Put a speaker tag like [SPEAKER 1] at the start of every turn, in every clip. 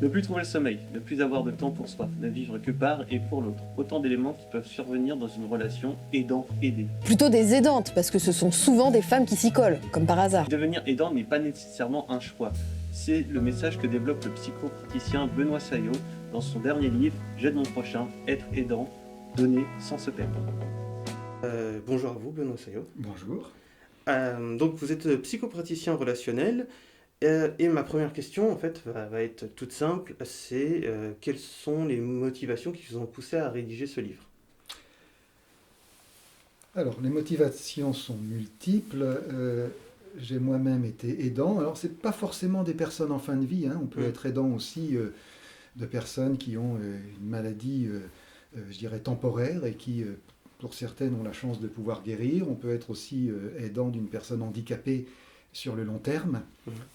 [SPEAKER 1] Ne plus trouver le sommeil, ne plus avoir de temps pour soi, ne vivre que par et pour l'autre. Autant d'éléments qui peuvent survenir dans une relation aidant-aidé.
[SPEAKER 2] Plutôt des aidantes, parce que ce sont souvent des femmes qui s'y collent, comme par hasard.
[SPEAKER 1] Devenir aidant n'est pas nécessairement un choix. C'est le message que développe le psychopraticien Benoît Saillot dans son dernier livre « J'aide mon prochain, être aidant, donner sans se perdre ».
[SPEAKER 3] Bonjour à vous, Benoît Saillot.
[SPEAKER 4] Bonjour.
[SPEAKER 3] Donc vous êtes psychopraticien relationnel et ma première question en fait va être toute simple, c'est quelles sont les motivations qui vous ont poussé à rédiger ce livre?
[SPEAKER 4] Alors, les motivations sont multiples. J'ai moi-même été aidant. Alors, ce n'est pas forcément des personnes en fin de vie, hein. On peut être aidant aussi de personnes qui ont une maladie, je dirais, temporaire et qui, pour certaines, ont la chance de pouvoir guérir. On peut être aussi aidant d'une personne handicapée sur le long terme.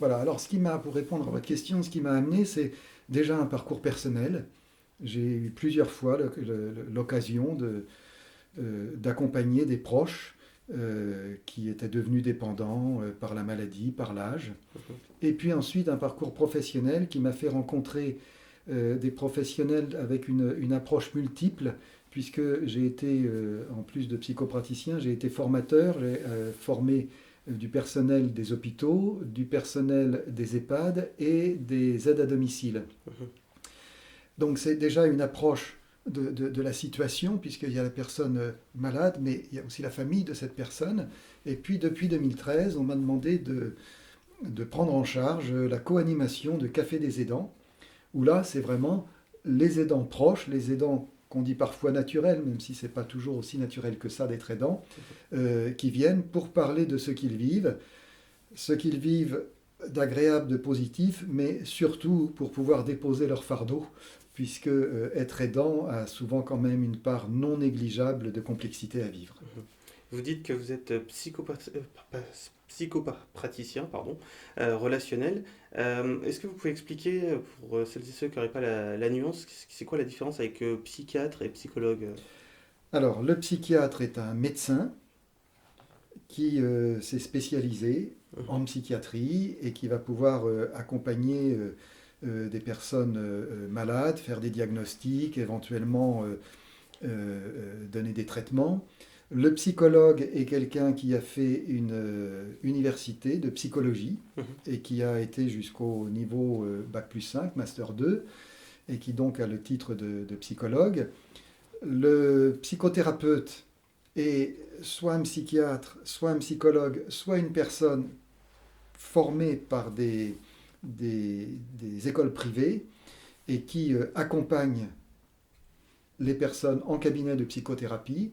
[SPEAKER 4] Voilà. Alors, pour répondre à votre question, ce qui m'a amené, c'est déjà un parcours personnel. J'ai eu plusieurs fois l'occasion d'accompagner des proches qui étaient devenus dépendants par la maladie, par l'âge. Et puis ensuite, un parcours professionnel qui m'a fait rencontrer des professionnels avec une approche multiple, puisque j'ai été, en plus de psychopraticien, j'ai été formateur, j'ai formé du personnel des hôpitaux, du personnel des EHPAD et des aides à domicile. Donc c'est déjà une approche de la situation, puisqu'il y a la personne malade, mais il y a aussi la famille de cette personne. Et puis depuis 2013, on m'a demandé de prendre en charge la co-animation de Café des aidants, où là c'est vraiment les aidants proches, les aidants qu'on dit parfois naturels, même si ce n'est pas toujours aussi naturel que ça d'être aidant, qui viennent pour parler de ce qu'ils vivent d'agréable, de positif, mais surtout pour pouvoir déposer leur fardeau, puisque être aidant a souvent quand même une part non négligeable de complexité à vivre.
[SPEAKER 3] Vous dites que vous êtes psychopraticien relationnel. Est-ce que vous pouvez expliquer, pour celles et ceux qui n'auraient pas la nuance, c'est quoi la différence avec psychiatre et psychologue?
[SPEAKER 4] Alors, le psychiatre est un médecin qui s'est spécialisé en psychiatrie et qui va pouvoir accompagner des personnes malades, faire des diagnostics, éventuellement donner des traitements. Le psychologue est quelqu'un qui a fait une université de psychologie et qui a été jusqu'au niveau Bac+5, Master 2, et qui donc a le titre de psychologue. Le psychothérapeute est soit un psychiatre, soit un psychologue, soit une personne formée par des écoles privées et qui accompagne les personnes en cabinet de psychothérapie.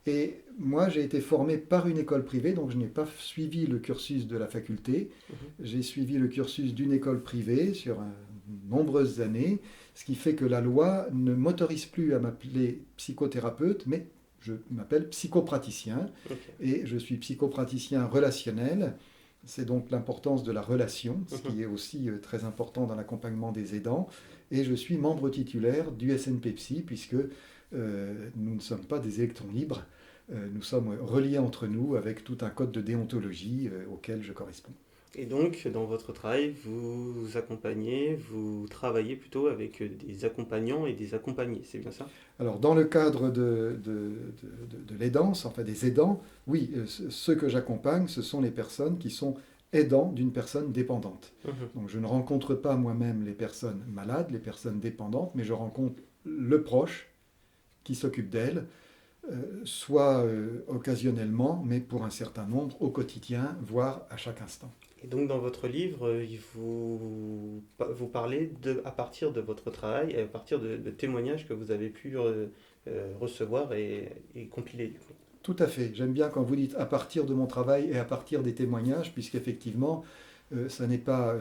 [SPEAKER 4] Et moi, j'ai été formé par une école privée, donc je n'ai pas suivi le cursus de la faculté. J'ai suivi le cursus d'une école privée sur nombreuses années, ce qui fait que la loi ne m'autorise plus à m'appeler psychothérapeute, mais je m'appelle psychopraticien. Et je suis psychopraticien relationnel. C'est donc l'importance de la relation, ce qui est aussi très important dans l'accompagnement des aidants. Et je suis membre titulaire du SNP-Psy, puisque nous ne sommes pas des électrons libres. Nous sommes reliés entre nous avec tout un code de déontologie auquel je corresponds.
[SPEAKER 3] Et donc, dans votre travail, vous accompagnez, vous travaillez plutôt avec des accompagnants et des accompagnés, c'est bien ça?
[SPEAKER 4] Alors, dans le cadre de l'aidance, enfin des aidants, oui, ceux que j'accompagne, ce sont les personnes qui sont aidants d'une personne dépendante. Donc, je ne rencontre pas moi-même les personnes malades, les personnes dépendantes, mais je rencontre le proche qui s'occupe d'elles, soit occasionnellement, mais pour un certain nombre, au quotidien, voire à chaque instant.
[SPEAKER 3] Et donc dans votre livre, vous parlez à partir de votre travail et à partir de témoignages que vous avez pu recevoir et compiler du coup.
[SPEAKER 4] Tout à fait. J'aime bien quand vous dites à partir de mon travail et à partir des témoignages, puisqu'effectivement, ça n'est pas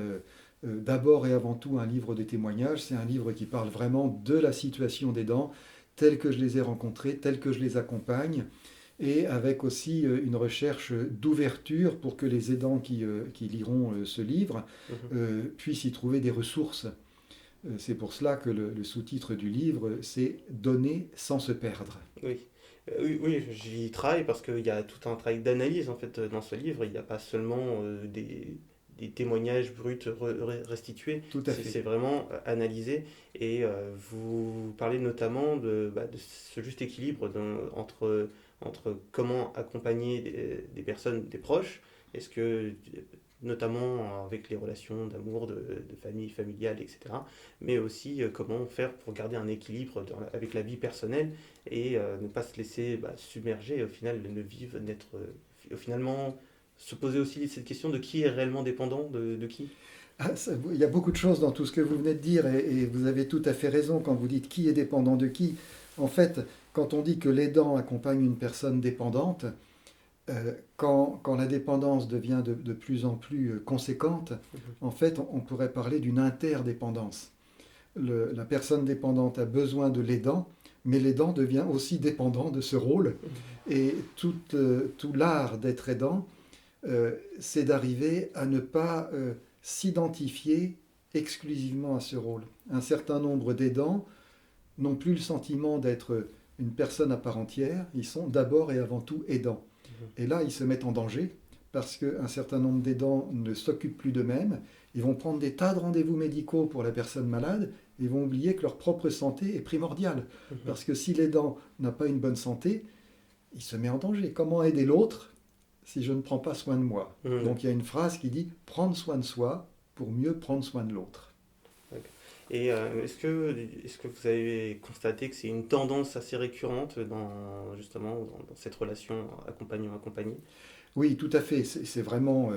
[SPEAKER 4] d'abord et avant tout un livre de témoignages, c'est un livre qui parle vraiment de la situation des aidants, tels que je les ai rencontrés, tels que je les accompagne, et avec aussi une recherche d'ouverture pour que les aidants qui liront ce livre puissent y trouver des ressources. C'est pour cela que le sous-titre du livre, c'est « Donner sans se perdre ».
[SPEAKER 3] Oui. Oui, j'y travaille parce qu'il y a tout un travail d'analyse en fait dans ce livre. Il n'y a pas seulement des témoignages bruts restitués.
[SPEAKER 4] Tout à fait.
[SPEAKER 3] C'est vraiment analysé. Et vous parlez notamment de ce juste équilibre entre comment accompagner des personnes, des proches. Est-ce que, notamment avec les relations d'amour, de famille familiale, etc. Mais aussi comment faire pour garder un équilibre avec la vie personnelle et ne pas se laisser submerger, et au final ne vivre, finalement se poser aussi cette question de qui est réellement dépendant de qui.
[SPEAKER 4] Il y a beaucoup de choses dans tout ce que vous venez de dire et vous avez tout à fait raison quand vous dites qui est dépendant de qui. En fait, quand on dit que l'aidant accompagne une personne dépendante, quand la dépendance devient de plus en plus conséquente, en fait, on pourrait parler d'une interdépendance. La personne dépendante a besoin de l'aidant, mais l'aidant devient aussi dépendant de ce rôle. Et tout l'art d'être aidant, c'est d'arriver à ne pas s'identifier exclusivement à ce rôle. Un certain nombre d'aidants n'ont plus le sentiment d'être une personne à part entière, ils sont d'abord et avant tout aidants. Et là, ils se mettent en danger parce qu'un certain nombre d'aidants ne s'occupent plus d'eux-mêmes. Ils vont prendre des tas de rendez-vous médicaux pour la personne malade et ils vont oublier que leur propre santé est primordiale. Parce que si l'aidant n'a pas une bonne santé, il se met en danger. Comment aider l'autre si je ne prends pas soin de moi? Donc il y a une phrase qui dit « prendre soin de soi pour mieux prendre soin de l'autre ».
[SPEAKER 3] Et est-ce que vous avez constaté que c'est une tendance assez récurrente dans cette relation accompagnant-accompagné?
[SPEAKER 4] Oui, tout à fait. C'est vraiment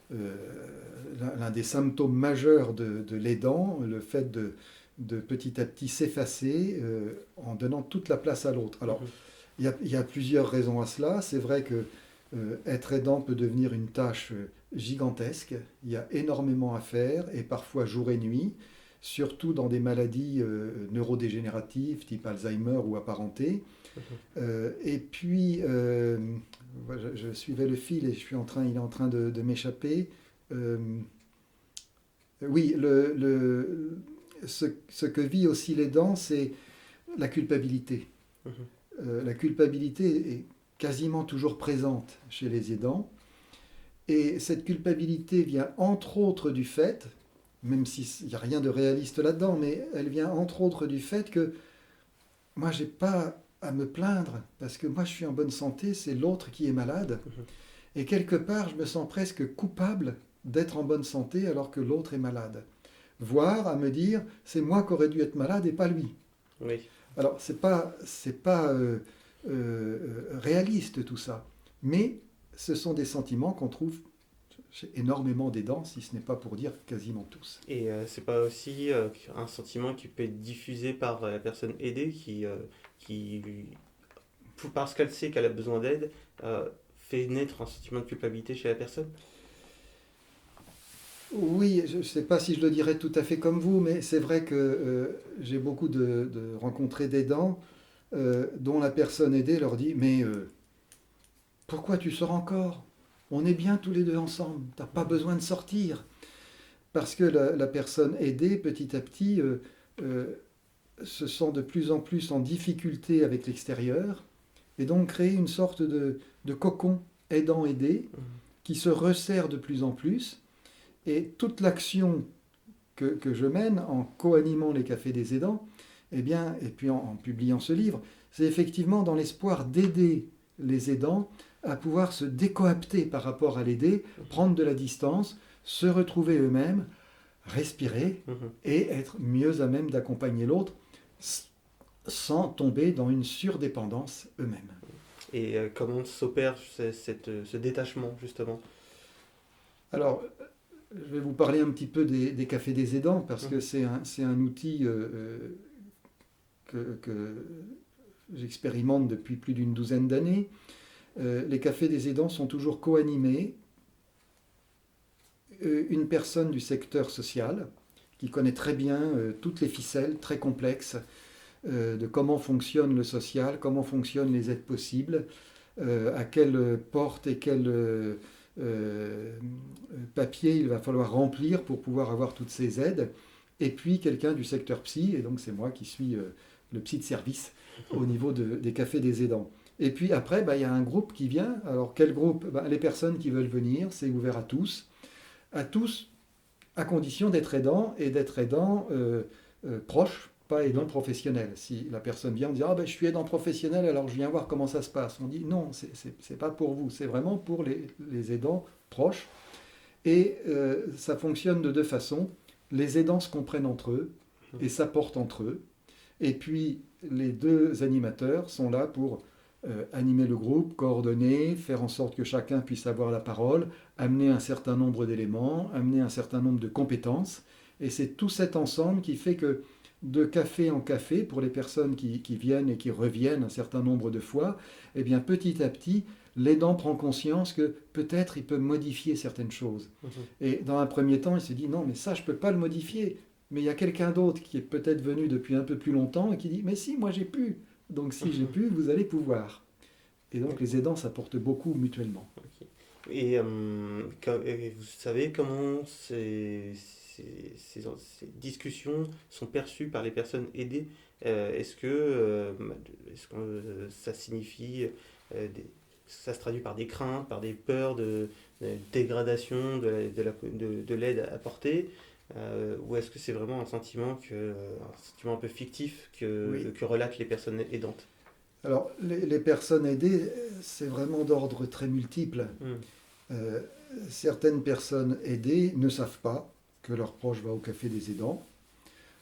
[SPEAKER 4] l'un des symptômes majeurs de l'aidant, le fait de petit à petit s'effacer en donnant toute la place à l'autre. Alors, il y a plusieurs raisons à cela. C'est vrai que être aidant peut devenir une tâche gigantesque. Il y a énormément à faire et parfois jour et nuit, surtout dans des maladies neurodégénératives type Alzheimer ou apparentées. Et puis, je suivais le fil et il est en train de m'échapper. Oui, ce que vit aussi l'aidant, c'est la culpabilité. La culpabilité est quasiment toujours présente chez les aidants. Et cette culpabilité vient entre autres du fait, même s'il n'y a rien de réaliste là-dedans, mais elle vient entre autres du fait que moi, je n'ai pas à me plaindre, parce que moi, je suis en bonne santé, c'est l'autre qui est malade. Et quelque part, je me sens presque coupable d'être en bonne santé alors que l'autre est malade. Voire à me dire, c'est moi qui aurais dû être malade et pas lui.
[SPEAKER 3] Oui.
[SPEAKER 4] Alors, c'est pas réaliste tout ça, mais ce sont des sentiments qu'on trouve chez énormément d'aidants, si ce n'est pas pour dire quasiment tous.
[SPEAKER 3] Et c'est pas aussi un sentiment qui peut être diffusé par la personne aidée qui parce qu'elle sait qu'elle a besoin d'aide, fait naître un sentiment de culpabilité chez la personne?
[SPEAKER 4] Oui, je ne sais pas si je le dirais tout à fait comme vous, mais c'est vrai que j'ai beaucoup de rencontrés d'aidants dont la personne aidée leur dit « Mais pourquoi tu sors encore? On est bien tous les deux ensemble, tu n'as pas besoin de sortir. » Parce que la personne aidée, petit à petit, se sent de plus en plus en difficulté avec l'extérieur, et donc crée une sorte de cocon aidant-aidé qui se resserre de plus en plus. Et toute l'action que je mène en co-animant les cafés des aidants, eh bien, et puis en publiant ce livre, c'est effectivement dans l'espoir d'aider les aidants à pouvoir se décoapter par rapport à l'aider, prendre de la distance, se retrouver eux-mêmes, respirer et être mieux à même d'accompagner l'autre sans tomber dans une surdépendance eux-mêmes.
[SPEAKER 3] Et comment s'opère ce détachement, justement?
[SPEAKER 4] Alors, je vais vous parler un petit peu des cafés des aidants, parce que c'est un outil que j'expérimente depuis plus d'une douzaine d'années. Les cafés des aidants sont toujours co-animés. Une personne du secteur social qui connaît très bien toutes les ficelles très complexes de comment fonctionne le social, comment fonctionnent les aides possibles, à quelle porte et quel papier il va falloir remplir pour pouvoir avoir toutes ces aides. Et puis quelqu'un du secteur psy, et donc c'est moi qui suis le psy de service au niveau des cafés des aidants. Et puis après, il y a un groupe qui vient. Alors quel groupe? Les personnes qui veulent venir, c'est ouvert à tous, à tous, à condition d'être aidant et d'être aidant proche, pas aidant professionnel. Si la personne vient, on dit « Ah ben je suis aidant professionnel, alors je viens voir comment ça se passe ». On dit « Non, c'est pas pour vous, c'est vraiment pour les aidants proches ». Et ça fonctionne de deux façons. Les aidants se comprennent entre eux et s'apportent entre eux. Et puis les deux animateurs sont là pour animer le groupe, coordonner, faire en sorte que chacun puisse avoir la parole, amener un certain nombre d'éléments, amener un certain nombre de compétences. Et c'est tout cet ensemble qui fait que de café en café, pour les personnes qui viennent et qui reviennent un certain nombre de fois, eh bien petit à petit, l'aidant prend conscience que peut-être il peut modifier certaines choses. Et dans un premier temps, il se dit non, mais ça, je ne peux pas le modifier. Mais il y a quelqu'un d'autre qui est peut-être venu depuis un peu plus longtemps et qui dit mais si, moi j'ai pu. Donc si j'ai pu, vous allez pouvoir. Et donc les aidants s'apportent beaucoup mutuellement.
[SPEAKER 3] Ok. Et vous savez comment ces discussions sont perçues par les personnes aidées? Est-ce que ça signifie, ça se traduit par des craintes, par des peurs de dégradation de l'aide apportée? Ou est-ce que c'est vraiment un sentiment un peu fictif que relatent les personnes aidantes?
[SPEAKER 4] Alors, les personnes aidées, c'est vraiment d'ordre très multiple. Certaines personnes aidées ne savent pas que leur proche va au café des aidants.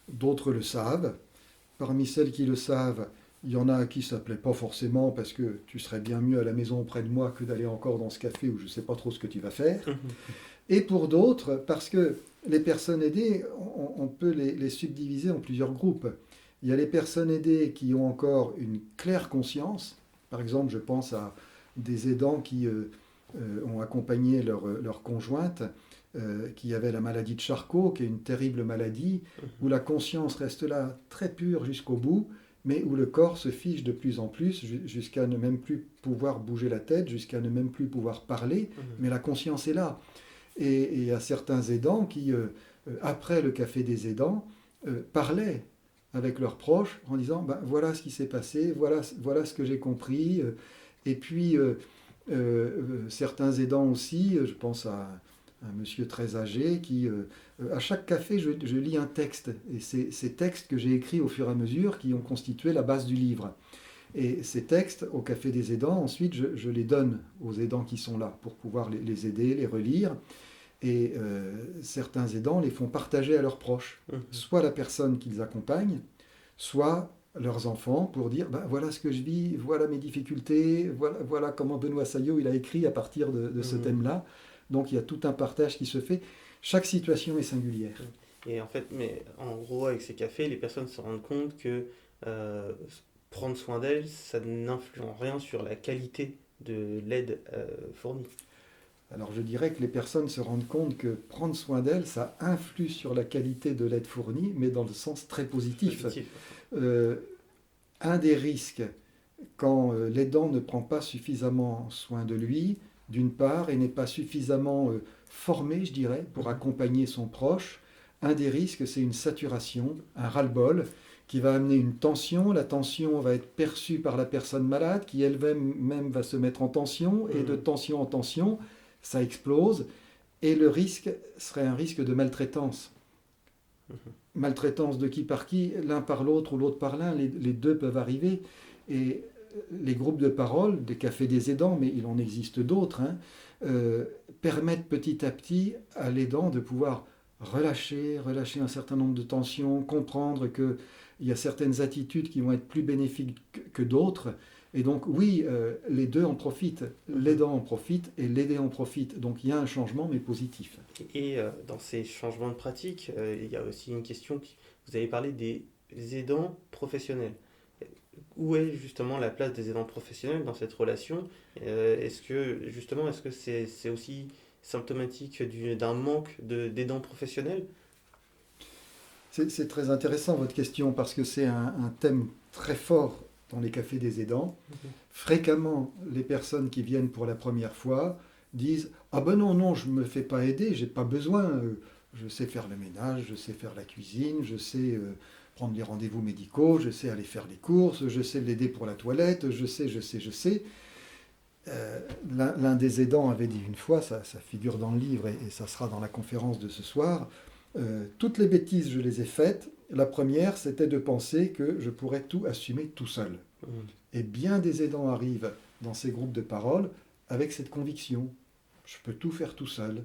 [SPEAKER 4] D'autres le savent. Parmi celles qui le savent, il y en a à qui ça ne plaît pas forcément parce que tu serais bien mieux à la maison auprès de moi que d'aller encore dans ce café où je ne sais pas trop ce que tu vas faire. Et pour d'autres, parce que les personnes aidées, on peut les subdiviser en plusieurs groupes. Il y a les personnes aidées qui ont encore une claire conscience. Par exemple, je pense à des aidants qui ont accompagné leur conjointe qui avait la maladie de Charcot, qui est une terrible maladie, où la conscience reste là très pure jusqu'au bout, mais où le corps se fige de plus en plus jusqu'à ne même plus pouvoir bouger la tête, jusqu'à ne même plus pouvoir parler, mais la conscience est là. Et il y a certains aidants qui, après le café des aidants, parlaient avec leurs proches en disant ben, voilà ce qui s'est passé, voilà ce que j'ai compris. Et puis certains aidants aussi, je pense à un monsieur très âgé qui, à chaque café, je lis un texte. Et c'est ces textes que j'ai écrits au fur et à mesure qui ont constitué la base du livre. Et ces textes, au café des aidants, ensuite, je les donne aux aidants qui sont là pour pouvoir les aider, les relire. Et certains aidants les font partager à leurs proches, soit la personne qu'ils accompagnent, soit leurs enfants, pour dire ben, voilà ce que je vis, voilà mes difficultés, voilà comment Benoît Saillot il a écrit à partir de ce thème-là. Donc il y a tout un partage qui se fait. Chaque situation est singulière.
[SPEAKER 3] Et en fait, mais en gros, avec ces cafés, les personnes se rendent compte que prendre soin d'elles, ça n'influe en rien sur la qualité de l'aide fournie.
[SPEAKER 4] Alors je dirais que les personnes se rendent compte que prendre soin d'elles, ça influe sur la qualité de l'aide fournie, mais dans le sens très positif. Un des risques, quand l'aidant ne prend pas suffisamment soin de lui, d'une part, et n'est pas suffisamment formé, je dirais, pour accompagner son proche, un des risques, c'est une saturation, un ras-le-bol, qui va amener une tension. La tension va être perçue par la personne malade, qui elle-même va se mettre en tension, et de tension en tension, ça explose, et le risque serait un risque de maltraitance. Maltraitance de qui par qui, l'un par l'autre ou l'autre par l'un, les deux peuvent arriver. Et les groupes de parole, des cafés des aidants, mais il en existe d'autres, permettent petit à petit à l'aidant de pouvoir relâcher un certain nombre de tensions, comprendre qu'il y a certaines attitudes qui vont être plus bénéfiques que d'autres. Et donc oui, les deux en profitent, l'aidant en profite et l'aidé en profite. Donc il y a un changement, mais positif.
[SPEAKER 3] Et dans ces changements de pratique, il y a aussi une question, vous avez parlé des aidants professionnels. Où est justement la place des aidants professionnels dans cette relation? Est-ce que c'est aussi symptomatique d'un manque d'aidants professionnels?
[SPEAKER 4] C'est très intéressant votre question parce que c'est un thème très fort dans les cafés des aidants. Fréquemment, les personnes qui viennent pour la première fois disent « Ah ben non, je ne me fais pas aider, j'ai pas besoin, je sais faire le ménage, je sais faire la cuisine, je sais prendre les rendez-vous médicaux, je sais aller faire les courses, je sais l'aider pour la toilette, je sais. » L'un des aidants avait dit une fois, ça figure dans le livre et ça sera dans la conférence de ce soir, toutes les bêtises, je les ai faites. La première, c'était de penser que je pourrais tout assumer tout seul. Et bien des aidants arrivent dans ces groupes de parole avec cette conviction. Je peux tout faire tout seul.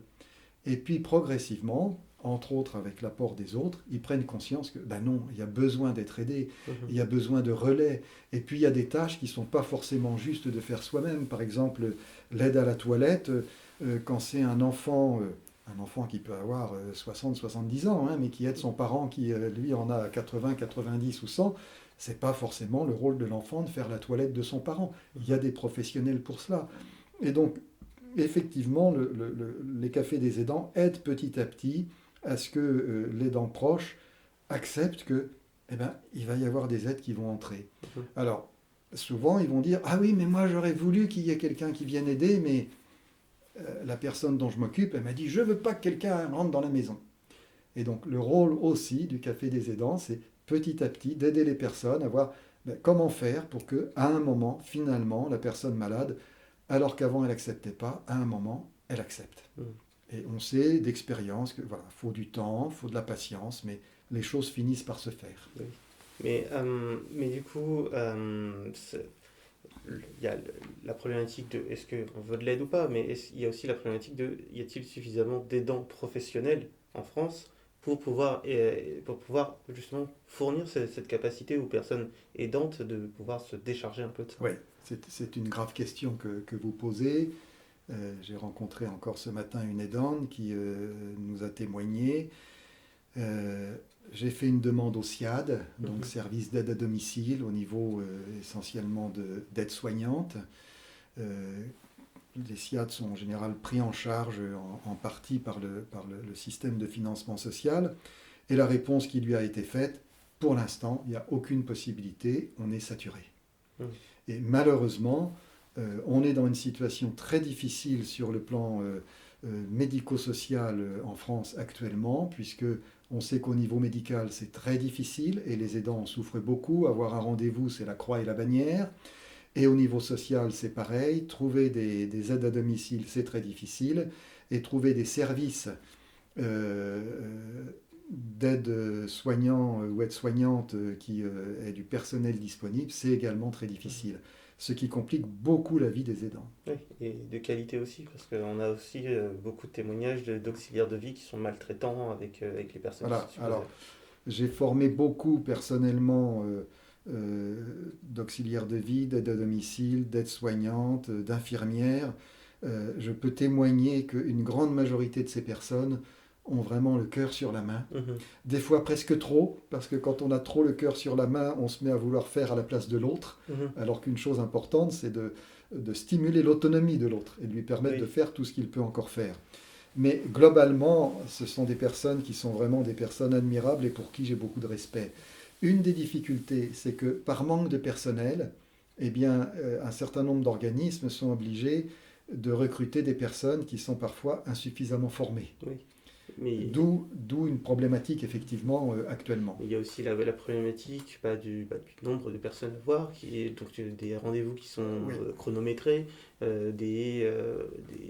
[SPEAKER 4] Et puis progressivement, entre autres avec l'apport des autres, ils prennent conscience que ben non, il y a besoin d'être aidé, il y a besoin de relais. Et puis il y a des tâches qui ne sont pas forcément justes de faire soi-même. Par exemple, l'aide à la toilette, quand c'est un enfant qui peut avoir 60, 70 ans, hein, mais qui aide son parent qui, lui, en a 80, 90 ou 100, c'est pas forcément le rôle de l'enfant de faire la toilette de son parent. Il y a des professionnels pour cela. Et donc, effectivement, les cafés des aidants aident petit à petit à ce que l'aidant proche accepte que, eh ben, il va y avoir des aides qui vont entrer. Alors, souvent, ils vont dire « Ah oui, mais moi, j'aurais voulu qu'il y ait quelqu'un qui vienne aider, mais la personne dont je m'occupe, elle m'a dit « Je veux pas que quelqu'un rentre dans la maison. » Et donc, le rôle aussi du café des aidants, c'est petit à petit d'aider les personnes à voir comment faire pour que, à un moment, finalement, la personne malade, alors qu'avant elle n'acceptait pas, à un moment, elle accepte. Et on sait d'expérience que voilà, faut du temps, faut de la patience, mais les choses finissent par se faire.
[SPEAKER 3] Oui. Mais du coup, il y a la problématique de est-ce qu'on veut de l'aide ou pas, mais il y a aussi la problématique de y a-t-il suffisamment d'aidants professionnels en France pour pouvoir justement fournir cette capacité aux personnes aidantes de pouvoir se décharger un peu de ça.
[SPEAKER 4] Oui, c'est une grave question que vous posez. J'ai rencontré encore ce matin une aidante qui nous a témoigné. J'ai fait une demande au SIAD, donc service d'aide à domicile, au niveau essentiellement d'aide soignante. Les SIAD sont en général pris en charge en partie par le système de financement social. Et la réponse qui lui a été faite, pour l'instant, il n'y a aucune possibilité, on est saturé. Et malheureusement, on est dans une situation très difficile sur le plan médico-social en France actuellement, puisque on sait qu'au niveau médical, c'est très difficile et les aidants en souffrent beaucoup. Avoir un rendez-vous, c'est la croix et la bannière. Et au niveau social, c'est pareil. Trouver des aides à domicile, c'est très difficile. Et trouver des services d'aide soignants ou aides-soignantes qui aient du personnel disponible, c'est également très difficile. Ce qui complique beaucoup la vie des aidants.
[SPEAKER 3] Oui, et de qualité aussi, parce qu'on a aussi beaucoup de témoignages d'auxiliaires de vie qui sont maltraitants avec les personnes.
[SPEAKER 4] Voilà, alors j'ai formé beaucoup personnellement d'auxiliaires de vie, d'aide à domicile, d'aides-soignantes, d'infirmières. Je peux témoigner qu'une grande majorité de ces personnes ont vraiment le cœur sur la main. Des fois presque trop, parce que quand on a trop le cœur sur la main, on se met à vouloir faire à la place de l'autre, alors qu'une chose importante, c'est de stimuler l'autonomie de l'autre et de lui permettre de faire tout ce qu'il peut encore faire. Mais globalement, ce sont des personnes qui sont vraiment des personnes admirables et pour qui j'ai beaucoup de respect. Une des difficultés, c'est que par manque de personnel, eh bien, un certain nombre d'organismes sont obligés de recruter des personnes qui sont parfois insuffisamment formées. D'où une problématique effectivement actuellement.
[SPEAKER 3] Il y a aussi la problématique du nombre de personnes à voir, donc des rendez-vous qui sont chronométrés, des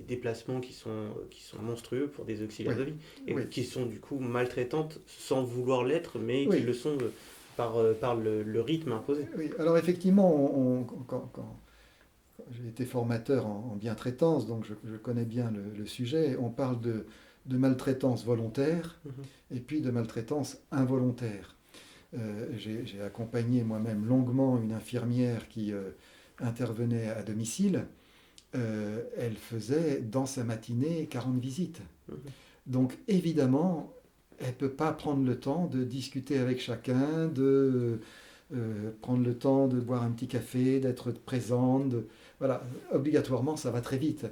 [SPEAKER 3] déplacements qui sont monstrueux pour des auxiliaires de vie, et qui sont du coup maltraitantes sans vouloir l'être, mais qui le sont par le rythme imposé.
[SPEAKER 4] Oui, alors effectivement, quand j'ai été formateur en bientraitance, donc je connais bien le sujet, on parle de maltraitance volontaire et puis de maltraitance involontaire. J'ai accompagné moi-même longuement une infirmière qui intervenait à domicile. Elle faisait dans sa matinée 40 visites. Donc évidemment, elle ne peut pas prendre le temps de discuter avec chacun, de prendre le temps de boire un petit café, d'être présente. Voilà, obligatoirement, ça va très vite.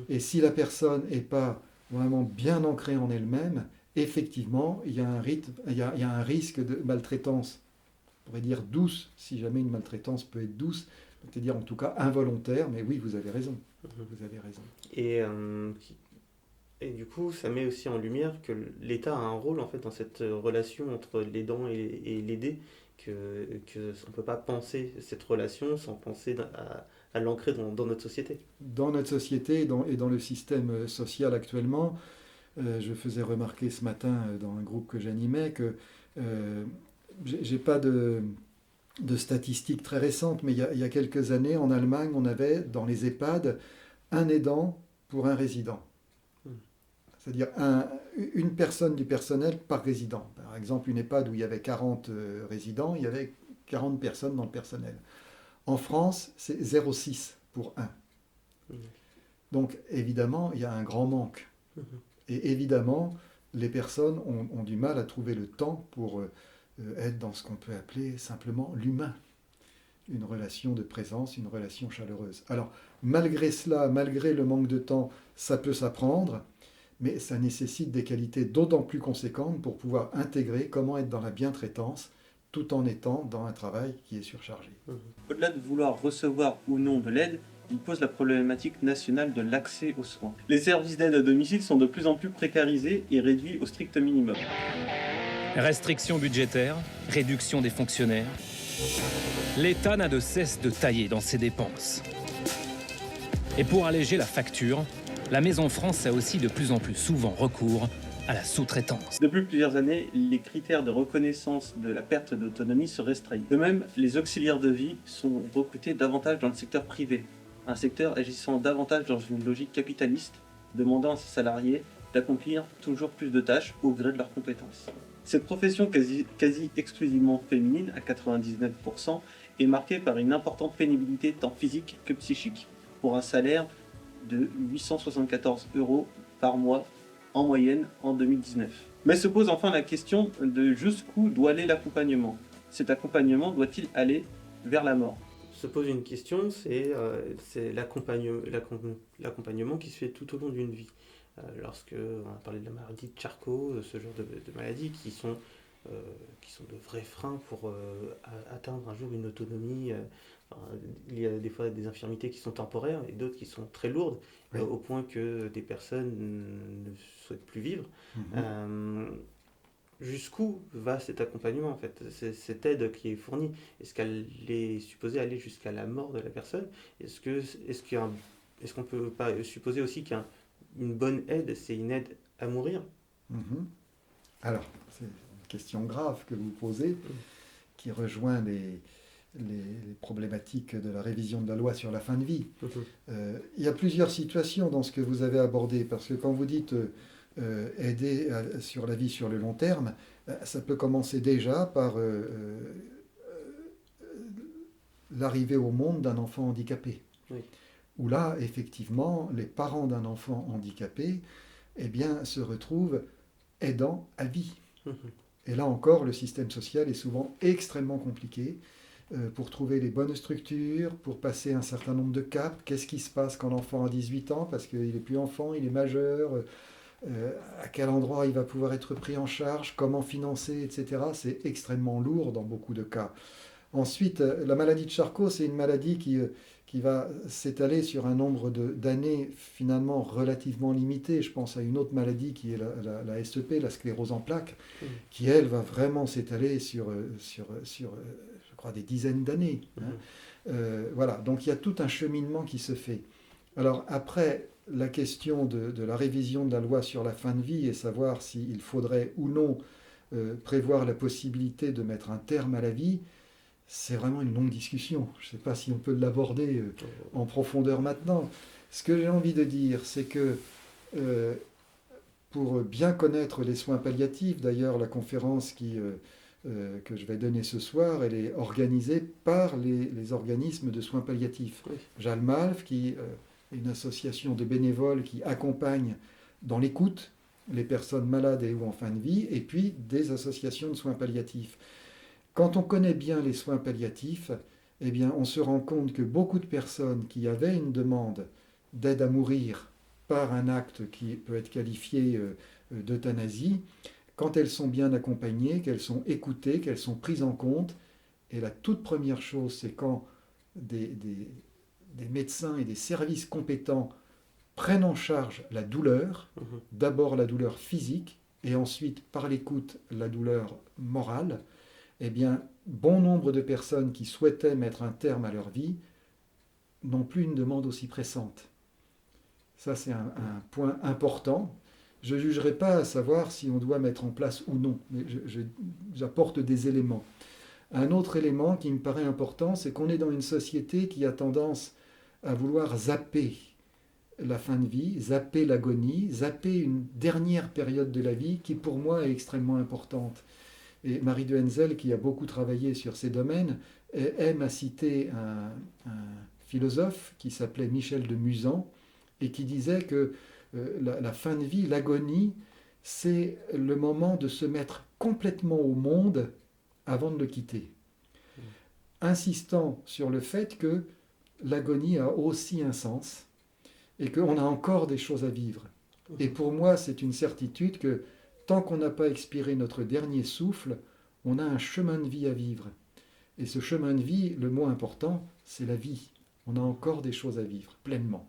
[SPEAKER 4] Et si la personne n'est pas vraiment bien ancrée en elle-même, effectivement, il y a un risque de maltraitance, on pourrait dire douce, si jamais une maltraitance peut être douce, c'est-à-dire en tout cas involontaire, mais oui, vous avez raison. Vous avez raison.
[SPEAKER 3] Et du coup, ça met aussi en lumière que l'État a un rôle en fait dans cette relation entre l'aidant et l'aidé, qu'on ne peut pas penser cette relation sans penser à l'ancrer dans notre société.
[SPEAKER 4] Dans notre société et dans le système social actuellement. Je faisais remarquer ce matin dans un groupe que j'animais que j'ai pas de statistiques très récentes, mais il y a quelques années, en Allemagne, on avait dans les EHPAD un aidant pour un résident. C'est-à-dire une personne du personnel par résident. Par exemple, une EHPAD où il y avait 40 résidents, il y avait 40 personnes dans le personnel. En France, c'est 0,6 pour 1. Donc, évidemment, il y a un grand manque. Et évidemment, les personnes ont du mal à trouver le temps pour être dans ce qu'on peut appeler simplement l'humain. Une relation de présence, une relation chaleureuse. Alors, malgré cela, malgré le manque de temps, ça peut s'apprendre, mais ça nécessite des qualités d'autant plus conséquentes pour pouvoir intégrer comment être dans la bientraitance, tout en étant dans un travail qui est surchargé.
[SPEAKER 1] Au-delà de vouloir recevoir ou non de l'aide, il pose la problématique nationale de l'accès aux soins. Les services d'aide à domicile sont de plus en plus précarisés et réduits au strict minimum.
[SPEAKER 5] Restrictions budgétaires, réduction des fonctionnaires. L'État n'a de cesse de tailler dans ses dépenses. Et pour alléger la facture, la Maison France a aussi de plus en plus souvent recours à la sous-traitance.
[SPEAKER 1] Depuis plusieurs années, les critères de reconnaissance de la perte d'autonomie se restreignent. De même, les auxiliaires de vie sont recrutés davantage dans le secteur privé, un secteur agissant davantage dans une logique capitaliste, demandant à ses salariés d'accomplir toujours plus de tâches au gré de leurs compétences. Cette profession quasi exclusivement féminine, à 99%, est marquée par une importante pénibilité tant physique que psychique, pour un salaire de 874 € par mois en moyenne en 2019. Mais se pose enfin la question de jusqu'où doit aller l'accompagnement. Cet accompagnement doit-il aller vers la mort ?
[SPEAKER 3] Se pose une question, c'est l'accompagnement qui se fait tout au long d'une vie. Lorsque on a parlé de la maladie de Charcot, ce genre de maladies qui sont de vrais freins pour atteindre un jour une autonomie. Il y a des fois des infirmités qui sont temporaires et d'autres qui sont très lourdes,
[SPEAKER 4] Oui.
[SPEAKER 3] Au point que des personnes ne souhaitent plus vivre. Jusqu'où va cet accompagnement en fait, cette aide qui est fournie? Est-ce qu'elle est supposée aller jusqu'à la mort de la personne? Est-ce qu'on peut pas supposer aussi qu'une bonne aide, c'est une aide à mourir?
[SPEAKER 4] Alors, c'est une question grave que vous posez, qui rejoint les problématiques de la révision de la loi sur la fin de vie. Il y a plusieurs situations dans ce que vous avez abordé, parce que quand vous dites aider sur la vie sur le long terme, ça peut commencer déjà par l'arrivée au monde d'un enfant handicapé.
[SPEAKER 3] Oui.
[SPEAKER 4] Où là, effectivement, les parents d'un enfant handicapé se retrouvent aidants à vie. Et là encore, le système social est souvent extrêmement compliqué pour trouver les bonnes structures, pour passer un certain nombre de caps. Qu'est-ce qui se passe quand l'enfant a 18 ans, parce qu'il n'est plus enfant, il est majeur, à quel endroit il va pouvoir être pris en charge, comment financer, etc. C'est extrêmement lourd dans beaucoup de cas. Ensuite, la maladie de Charcot, c'est une maladie qui va s'étaler sur un nombre d'années finalement relativement limité. Je pense à une autre maladie qui est la SEP, la sclérose en plaques, qui elle va vraiment s'étaler sur je crois, des dizaines d'années. Voilà, donc il y a tout un cheminement qui se fait. Alors après, la question de la révision de la loi sur la fin de vie et savoir s'il faudrait ou non prévoir la possibilité de mettre un terme à la vie, c'est vraiment une longue discussion. Je ne sais pas si on peut l'aborder en profondeur maintenant. Ce que j'ai envie de dire, c'est que pour bien connaître les soins palliatifs, d'ailleurs la conférence que je vais donner ce soir, elle est organisée par les organismes de soins palliatifs.
[SPEAKER 3] Oui.
[SPEAKER 4] Jalmalf, qui est une association de bénévoles qui accompagne dans l'écoute les personnes malades et ou en fin de vie, et puis des associations de soins palliatifs. Quand on connaît bien les soins palliatifs, on se rend compte que beaucoup de personnes qui avaient une demande d'aide à mourir par un acte qui peut être qualifié d'euthanasie, quand elles sont bien accompagnées, qu'elles sont écoutées, qu'elles sont prises en compte, et la toute première chose, c'est quand des médecins et des services compétents prennent en charge la douleur, d'abord la douleur physique, et ensuite, par l'écoute, la douleur morale, bon nombre de personnes qui souhaitaient mettre un terme à leur vie n'ont plus une demande aussi pressante. Ça, c'est un point important. Je ne jugerai pas à savoir si on doit mettre en place ou non, mais j'apporte des éléments. Un autre élément qui me paraît important, c'est qu'on est dans une société qui a tendance à vouloir zapper la fin de vie, zapper l'agonie, zapper une dernière période de la vie qui pour moi est extrêmement importante. Et Marie de Henzel, qui a beaucoup travaillé sur ces domaines, aime à citer un philosophe qui s'appelait Michel de Musan et qui disait que la fin de vie, l'agonie, c'est le moment de se mettre complètement au monde avant de le quitter. Insistant sur le fait que l'agonie a aussi un sens et qu'on a encore des choses à vivre. Et pour moi, c'est une certitude que tant qu'on n'a pas expiré notre dernier souffle, on a un chemin de vie à vivre. Et ce chemin de vie, le mot important, c'est la vie. On a encore des choses à vivre, pleinement.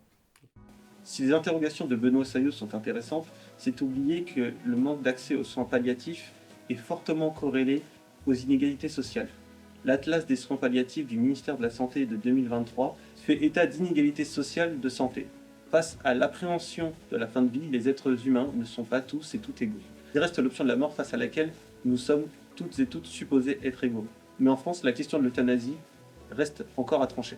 [SPEAKER 1] Si les interrogations de Benoît Saillot sont intéressantes, c'est oublier que le manque d'accès aux soins palliatifs est fortement corrélé aux inégalités sociales. L'Atlas des soins palliatifs du ministère de la Santé de 2023 fait état d'inégalités sociales de santé. Face à l'appréhension de la fin de vie, les êtres humains ne sont pas tous et toutes égaux. Il reste l'option de la mort face à laquelle nous sommes toutes et toutes supposés être égaux. Mais en France, la question de l'euthanasie reste encore à trancher.